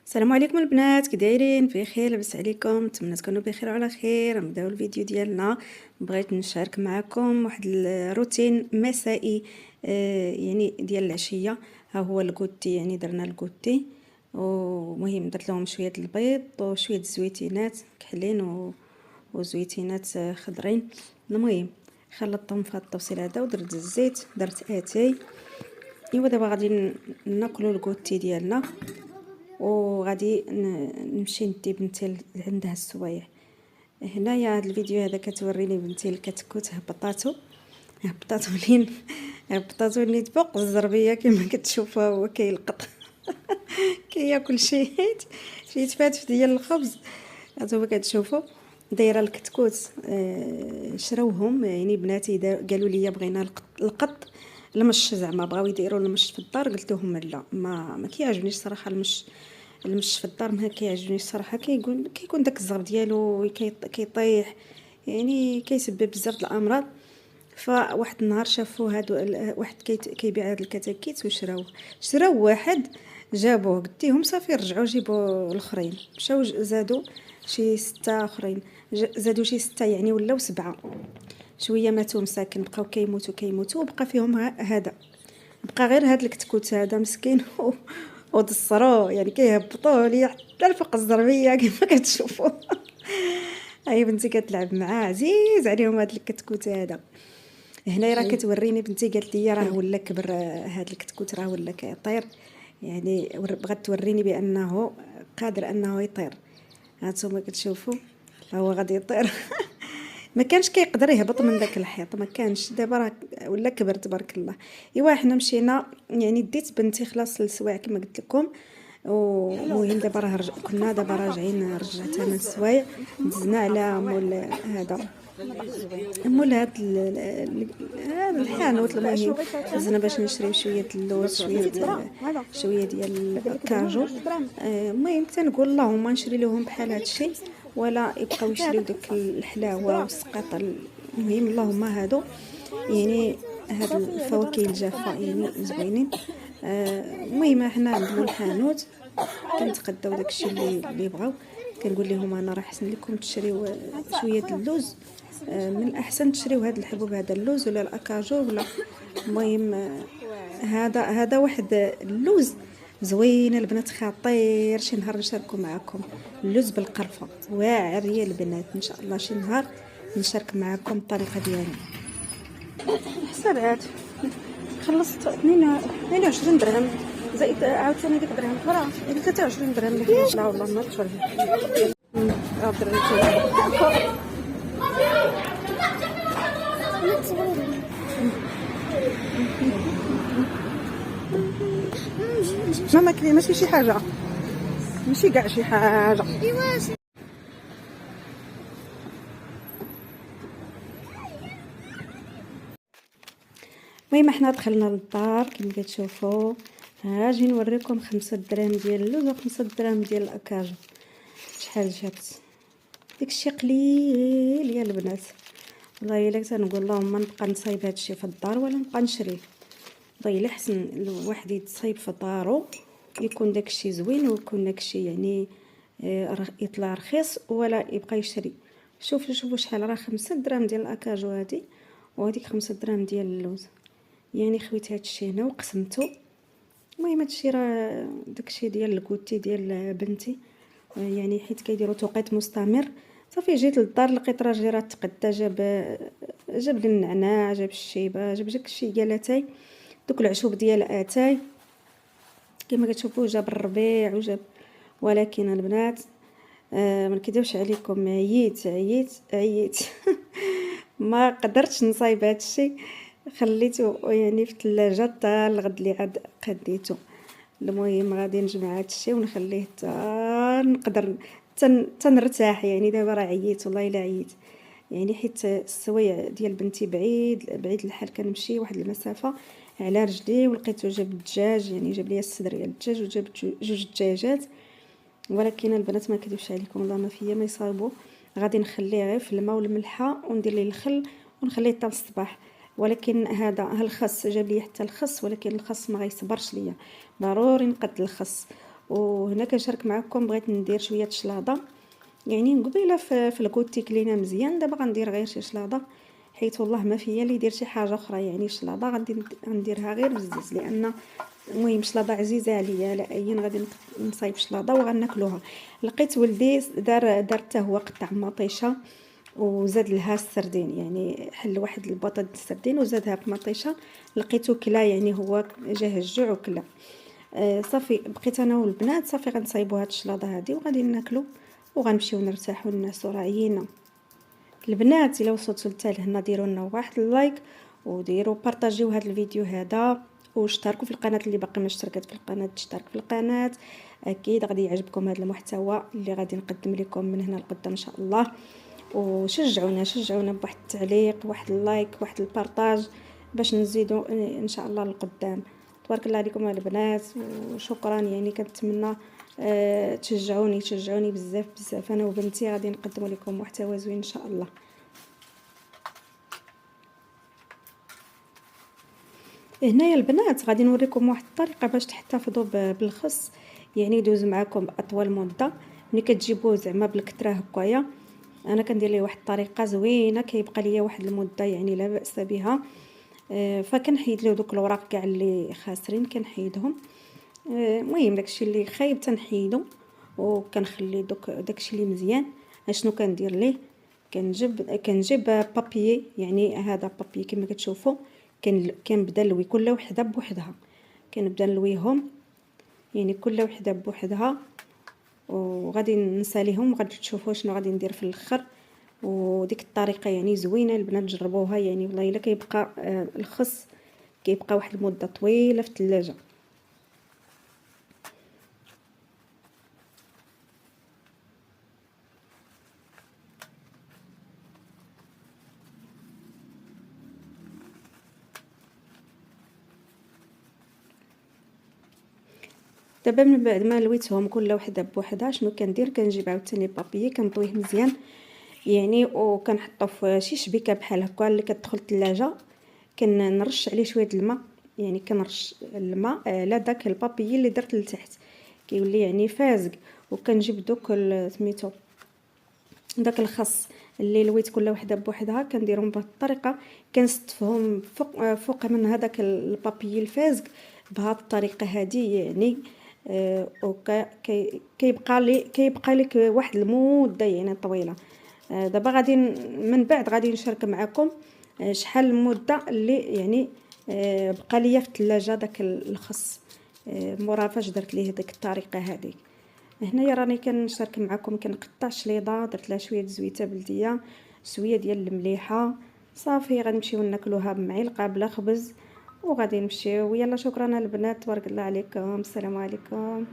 السلام عليكم البنات، كي دايرين؟ بخير؟ لاباس عليكم؟ نتمنى تكونوا بخير وعلى خير. نبداو الفيديو ديالنا. بغيت نشارك معكم واحد الروتين مسائي يعني ديال العشيه. ها هو الكوتي، يعني درنا الكوتي ومهم درت لهم شويه البيض وشويه الزويتينات كحلين وزويتينات خضرين. المهم خلطتهم في هذا الطوسيل هذا ودرت الزيت، درت اتاي. ايوا دابا غادي ناكلوا الكوتي ديالنا وغادي نمشي ندي بنتي عندها السوايع. هنايا هاد الفيديو هذا كتوريني بنتي الكتكوت هبطاتو لين هبطاتو لين فوق الزربيه كما كتشوفوا. هو كيلقط كياكل شي تفاتف ديال الخبز. هانتوما كتشوفوا دايره الكتكوت. شراوهم يعني بناتي قالوا لي بغينا القط المش، زعما بغاو يديروا المش في الدار. قلت لهم لا، ما كيعجبنيش صراحه المش في الدار، ما كيعجبنيش صراحه. كيكون داك الزغب ديالو كيطيح، يعني كيسبب بزاف د الامراض. فواحد النهار شافوا هادو واحد كيبيع هاد الكتاكيت شراو واحد، جابوه قلتيهم صافي رجعوا جيبوا الاخرين. مشاو زادوا شي 6 اخرين، زادوا شي 6 يعني ولاو 7. شويه ماتوا مساكن، بقاو كيموتوا وبقى فيهم هذا. بقى غير هاد الكتكوت هذا مسكين ودصروه، يعني كيهبطوه ليا حتى لفوق الزربيه كما كتشوفوا. هاي بنتي كتلعب معاه، عزيز عليهم هاد الكتكوت هذا. هنايا راه كتوريني بنتي، قالت لي راه ولا كبر هاد الكتكوت، راه ولا كيطير. يعني بغات توريني بانه قادر انه يطير. هانتوما كتشوفوا هو غادي يطير. ما كانش كيقدر يهبط من داك الحيط، ما كانش. دابا راه ولا كبر تبارك الله. ايوا حنا مشينا، يعني ديت بنتي خلاص للسوايع كما قلت لكم. ومهم دابا كنا دابا راجعين، رجعت انا للسوايع. دزنا على مول هذا، مول هاد الحانوت. المهم دزنا باش نشريو شويه اللوز، شويه ديال الكاجو. المهم تنقول اللهم نشري لهم بحال هادشي ولا يبقاو يشريو داك الحلاوه والسقط. المهم اللهم هادو يعني هاد الفواكه الجافه يعني زوينين. المهم حنا عند مول الحانوت كنتقداو داكشي اللي بغاو. كنقول لهم انا راه احسن لكم تشريو شويه اللوز، من الاحسن تشريو هاد الحبوب، هذا اللوز ولا الاكاجو ولا. المهم هذا واحد اللوز زوين البنات، خطير. شي نهار نشاركو معكم اللوز بالقرفه، واعر يا البنات. ان شاء الله شي نهار نشارك معكم الطريقه ديالي. حسابات خلصت 22 درهم زائد عاوتاني ديك درهم اخرى، يعني 23 درهم. لا والله ما تشرب. ما كاين ماشي شي حاجه، ماشي كاع شي حاجه. المهم حنا دخلنا للدار كما كتشوفوا. هاجي نوريكم 5 دراهم ديال اللوز و5 دراهم ديال الاكاجو. شحال جات داكشي؟ قليل يا البنات. والله الا تنقول اللهم نبقى نصايب هادشي في الدار ولا نبقى نشريه. والله الا حسن الواحد يتصايب في دارو، يكون داكشي زوين ويكون داكشي يعني يطلع رخيص ولا يبقى يشري. شوفوا شحال راه 5 دراهم ديال الاكاجو هادي، وهذيك 5 دراهم ديال اللوز. يعني خويت هادشي هنا وقسمته. المهم هادشي راه داكشي ديال الكوتي ديال بنتي، يعني حيت كيديروا توقيت مستمر. صافي جيت للدار لقيت راجلي راه تقدا، جاب لي النعناع، جاب الشيبه، جاب داكشي ديال اتاي، دوك العشوب ديال اتاي كما كتشوفوا. جاب الربيع وجاب. ولكن البنات ما نكذبش عليكم، عييت. ما قدرتش نصايب هادشي، خليته يعني في الثلاجه حتى الغد اللي عاد قديته. المهم غادي نجمع هادشي ونخليه حتى نقدر تنرتاح. يعني دابا راه عييت، والله الا عييت. يعني حيت السوايع ديال بنتي بعيد الحال، كنمشي واحد المسافه على رجلي، ولقيته جاب الدجاج، يعني جاب لي الصدر ديال الدجاج وجاب 2 دجاجات. ولكن البنات ما كذبش عليكم، والله ما فيا ما يصايبوا. غادي نخليه غير في الماء والملحه وندير ليه الخل ونخليه حتى الصباح. ولكن هذا الخس جاب لي حتى الخس، ولكن الخس ما غيصبرش ليا، ضروري نقد الخس. وهنا كنشارك معكم بغيت ندير شويه الشلاضه، يعني قبيله في الكوتي كلينا مزيان. دابا غندير غير شي شلاضه، حيت والله ما فيا اللي يدير شي حاجه اخرى. يعني الشلاضه غادي نديرها غير بزز، لان المهم شلاضه عزيزه عليا، لا اين غادي نصايب شلاضه وغناكلوها. لقيت ولدي دار حتى هو قطع مطيشه وزاد لها السردين، يعني حل واحد البطاط السردين وزادها في مطيشه. لقيتو كلا، يعني هو جاه الجوع وكلا. صافي بقيت انا والبنات صافي غنصايبوا هاد الشلاضه هادي وغادي ناكلو وغنمشيو نرتاحوا. الناس راعينا. البنات الا وصلتوا حتى لهنا ديروا لنا واحد اللايك، وديروا بارطاجيو هذا الفيديو هذا، واشتركوا في القناه اللي باقي ما اشتركت في القناه تشترك في القناه. اكيد غادي يعجبكم هذا المحتوى اللي غادي نقدم لكم من هنا لقدام ان شاء الله. وشجعونا بواحد التعليق، واحد اللايك، واحد البارطاج، باش نزيدوا ان شاء الله لقدام. تبارك الله عليكم البنات، وشكرا. يعني كنتمنى تشجعوني بزاف بزاف. انا وبنتي غادي نقدم لكم محتوى زوين ان شاء الله. هنايا البنات غادي نوريكم واحد الطريقه باش تحتفظوا بالخس، يعني يدوز معكم اطول مده. ملي كتجيبوه زعما بالكثره هكايا، انا كندير ليه واحد الطريقه زوينه كيبقى ليا واحد المده، يعني لا باس بها. فكنحيد له دوك الوراق كاع اللي خاسرين كنحيدهم. المهم داكشي اللي خايب تنحيدو، وكنخلي داكشي اللي مزيان. اشنو كندير ليه؟ كنجيب بابيي، يعني هذا بابيي كما كتشوفوا. كنبدا نلوي كل وحده بوحدها، كنبدا نلويهم يعني كل وحده بوحدها، وغادي نساليهم وغادي تشوفوا شنو غادي ندير في الاخر. وديك الطريقه يعني زوينه البنات، جربوها. يعني والله الا كيبقى الخس كيبقى واحد المده طويله في الثلاجه. دابا من بعد ما لويتهم كل وحده بوحدها، شنو كندير؟ كنجيب عاوتاني بابيي كنطويه مزيان، يعني وكنحطو في شي شبيكه بحال هكا اللي كتدخل الثلاجه. كنرش عليه شويه الماء، يعني كنرش الماء على داك البابيي اللي درت لتحت، كيولي يعني فازق. وكنجيب دوك سميتو داك الخس اللي لويت كل وحده بوحدها، كنديرهم بهذه الطريقه. كنستفهم فوق من هذاك البابيي الفازق بهذه الطريقه هذه، يعني كيبقى لك واحد المده يعني طويله. دابا غادي من بعد غادي نشارك معكم شحال المده اللي يعني بقى ليا في الثلاجه داك الخس مورا فاش درت ليه ديك الطريقه هذه. هنايا راني كنشارك معكم كنقطع شليضه، درت لها شويه زويته بلديه، شويه ديال المليحه. صافي غنمشيو ناكلوها بمعلقه بلا خبز وغادي نمشيو. يلا شكرا البنات، تبارك الله عليكم، السلام عليكم.